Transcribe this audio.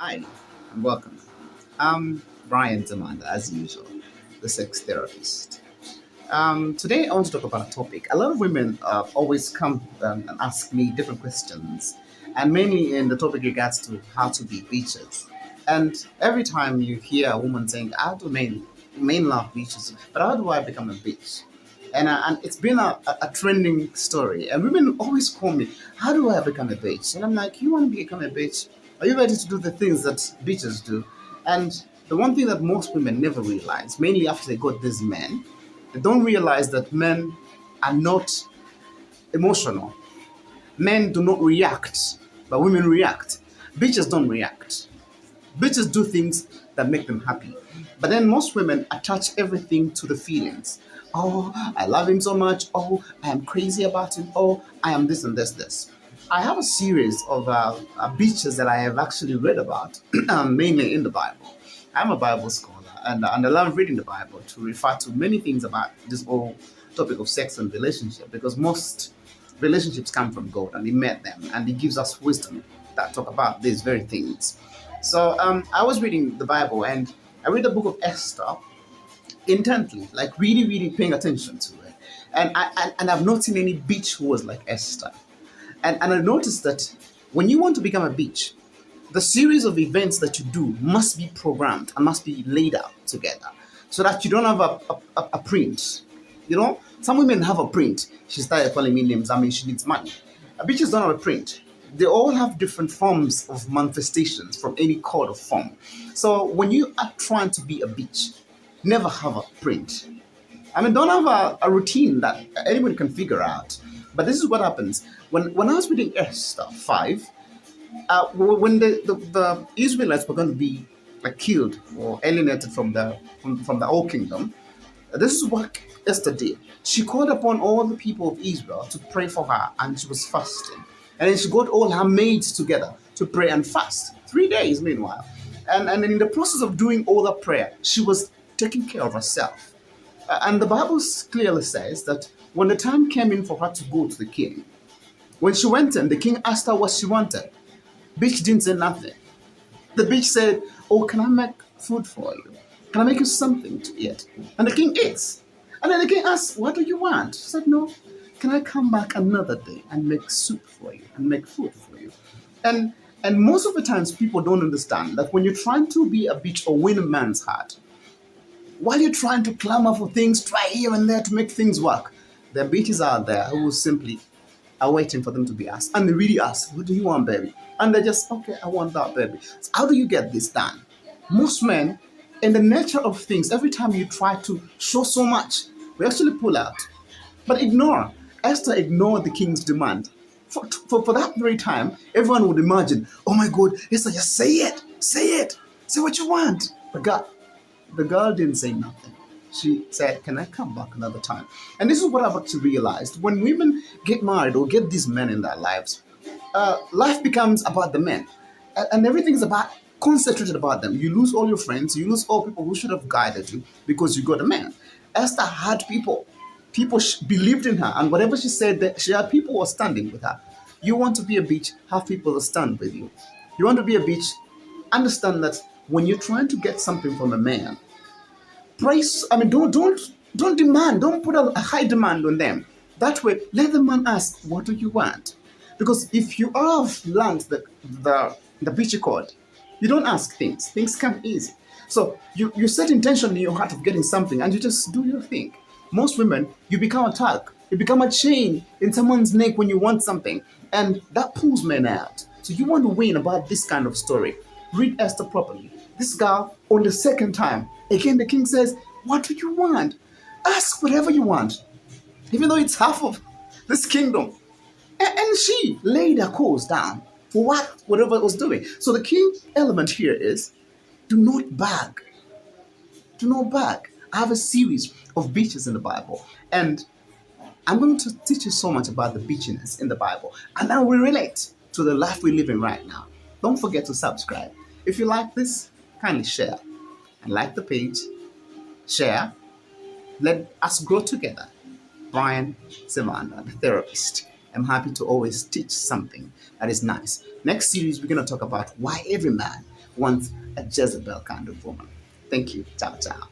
Hi, and welcome. I'm Bryan Ssemanda, as usual, the sex therapist. Today, I want to talk about a topic. A lot of women always come and ask me different questions, and mainly in the topic regards to how to be beaches. And every time you hear a woman saying, "How do men love beaches?" But how do I become a beach? And it's been a trending story. And women always call me, "How do I become a bitch?" And I'm like, "You want to become a bitch? Are you ready to do the things that bitches do?" And the one thing that most women never realize, mainly after they got these men, they don't realize that men are not emotional. Men do not react, but women react. Bitches don't react. Bitches do things that make them happy. But then most women attach everything to the feelings. Oh, I love him so much. Oh, I am crazy about him. Oh, I am this and this. I have a series of bitches that I have actually read about, mainly in the Bible. I'm a Bible scholar, and I love reading the Bible to refer to many things about this whole topic of sex and relationship because most relationships come from God and He made them and He gives us wisdom that talk about these very things. So I was reading the Bible and I read the book of Esther intently, like really, really paying attention to it. And I've not seen any bitch who was like Esther. And I noticed that when you want to become a bitch, the series of events that you do must be programmed and must be laid out together so that you don't have a print. You know, some women have a print. She started calling me names. I mean, she needs money. Bitches don't have a print. They all have different forms of manifestations from any chord or form. So when you are trying to be a bitch, never have a print. I mean, don't have a routine that anybody can figure out. But this is what happens. When I was reading Esther 5, when the Israelites were going to be like killed or alienated from the old kingdom, this is what Esther did. She called upon all the people of Israel to pray for her, and she was fasting. And then she got all her maids together to pray and fast. 3 days, meanwhile. And then in the process of doing all that prayer, she was taking care of herself. And the Bible clearly says that when the time came in for her to go to the king, when she went in, the king asked her what she wanted. Bitch didn't say nothing. The bitch said, "Oh, can I make food for you? Can I make you something to eat?" And the king eats. And then the king asks, "What do you want?" She said, "No, can I come back another day and make soup for you and make food for you?" And and most of the times people don't understand that when you're trying to be a bitch or win a man's heart, while you're trying to clamor for things, try here and there to make things work, there are bitches out there who will simply are waiting for them to be asked. And they really ask, "What do you want, baby?" And they're just, "Okay, I want that, baby." So how do you get this done? Most men, in the nature of things, every time you try to show so much, we actually pull out. But ignore. Esther ignored the king's demand. For that very time, everyone would imagine, "Oh my God, Esther, just say it. Say it. Say what you want." The girl didn't say nothing. She said, "Can I come back another time?" And this is what I've actually realized. When women get married or get these men in their lives, life becomes about the men. And everything is about concentrated about them. You lose all your friends, you lose all people who should have guided you because you got a man. Esther had people. People believed in her, and whatever she said, that she had people who were standing with her. You want to be a bitch, have people that stand with you. You want to be a bitch, understand that when you're trying to get something from a man, price. I mean, don't demand. Don't put a high demand on them. That way, let the man ask, "What do you want?" Because if you have learned the bitchy code, you don't ask things. Things come easy. So you set intention in your heart of getting something, and you just do your thing. Most women, you become a tag. You become a chain in someone's neck when you want something, and that pulls men out. So you want to win about this kind of story. Read Esther properly. This girl, on the second time, again the king says, "What do you want? Ask whatever you want, even though it's half of this kingdom." And she laid her cause down for whatever it was doing. So the key element here is do not beg. Do not beg. I have a series of beaches in the Bible. And I'm going to teach you so much about the beachiness in the Bible. And that will relate to the life we live in right now. Don't forget to subscribe. If you like this, kindly share. And like the page, share. Let us grow together. Bryan Ssemanda, the therapist. I'm happy to always teach something that is nice. Next series, we're going to talk about why every man want a Jezebel kind of woman. Thank you. Ciao, ciao.